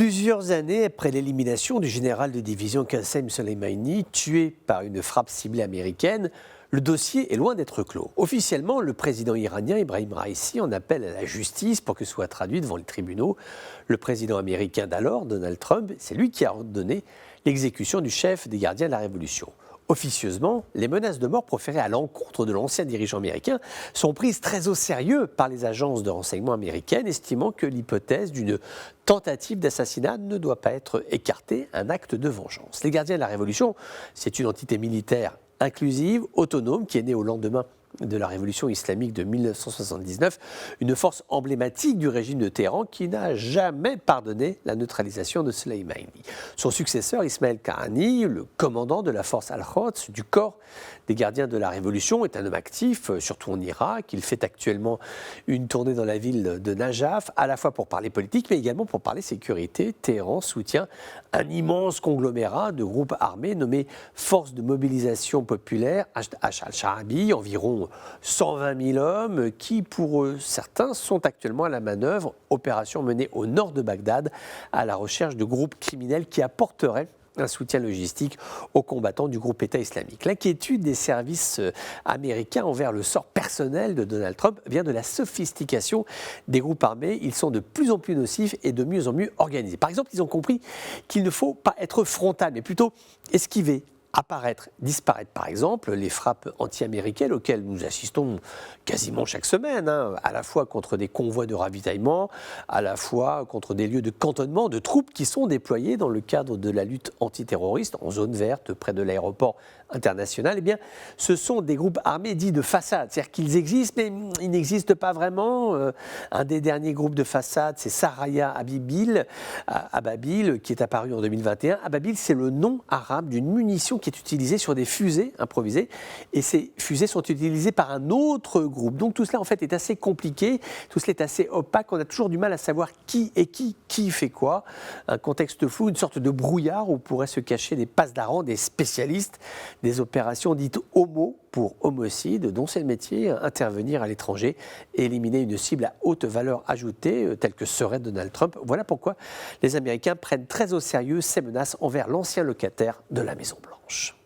Plusieurs années après l'élimination du général de division Qassem Soleimani, tué par une frappe ciblée américaine, le dossier est loin d'être clos. Officiellement, le président iranien Ebrahim Raïssi en appelle à la justice pour que soit traduit devant les tribunaux. Le président américain d'alors, Donald Trump, c'est lui qui a ordonné l'exécution du chef des gardiens de la Révolution. Officieusement, les menaces de mort proférées à l'encontre de l'ancien dirigeant américain sont prises très au sérieux par les agences de renseignement américaines, estimant que l'hypothèse d'une tentative d'assassinat ne doit pas être écartée, un acte de vengeance. Les gardiens de la Révolution, c'est une entité militaire inclusive, autonome, qui est née au lendemain de la révolution islamique de 1979, une force emblématique du régime de Téhéran qui n'a jamais pardonné la neutralisation de Soleimani. Son successeur, Ismaël Kahani, le commandant de la force Al-Quds, du corps des gardiens de la révolution, est un homme actif, surtout en Irak. Il fait actuellement une tournée dans la ville de Najaf, à la fois pour parler politique, mais également pour parler sécurité. Téhéran soutient un immense conglomérat de groupes armés nommé Force de mobilisation populaire, Hashd al-Sha'abi, environ 120 000 hommes qui, pour certains, sont actuellement à la manœuvre. Opération menée au nord de Bagdad à la recherche de groupes criminels qui apporteraient un soutien logistique aux combattants du groupe État islamique. L'inquiétude des services américains envers le sort personnel de Donald Trump vient de la sophistication des groupes armés. Ils sont de plus en plus nocifs et de mieux en mieux organisés. Par exemple, ils ont compris qu'il ne faut pas être frontal, mais plutôt esquiver, apparaître, disparaître. Par exemple, les frappes anti-américaines auxquelles nous assistons quasiment chaque semaine, à la fois contre des convois de ravitaillement, à la fois contre des lieux de cantonnement de troupes qui sont déployées dans le cadre de la lutte antiterroriste en zone verte près de l'aéroport international. Eh bien, ce sont des groupes armés dits de façade, c'est-à-dire qu'ils existent, mais ils n'existent pas vraiment. Un des derniers groupes de façade, c'est Saraya Ababil, qui est apparu en 2021. Ababil, c'est le nom arabe d'une munition qui est utilisée sur des fusées improvisées, et ces fusées sont utilisées par un autre groupe. Donc tout cela, en fait, est assez compliqué, tout cela est assez opaque, on a toujours du mal à savoir qui est qui fait quoi. Un contexte flou, une sorte de brouillard où pourraient se cacher des passedarans, des spécialistes, des opérations dites homo pour homicide, dont c'est le métier, intervenir à l'étranger et éliminer une cible à haute valeur ajoutée, telle que serait Donald Trump. Voilà pourquoi les Américains prennent très au sérieux ces menaces envers l'ancien locataire de la Maison-Blanche.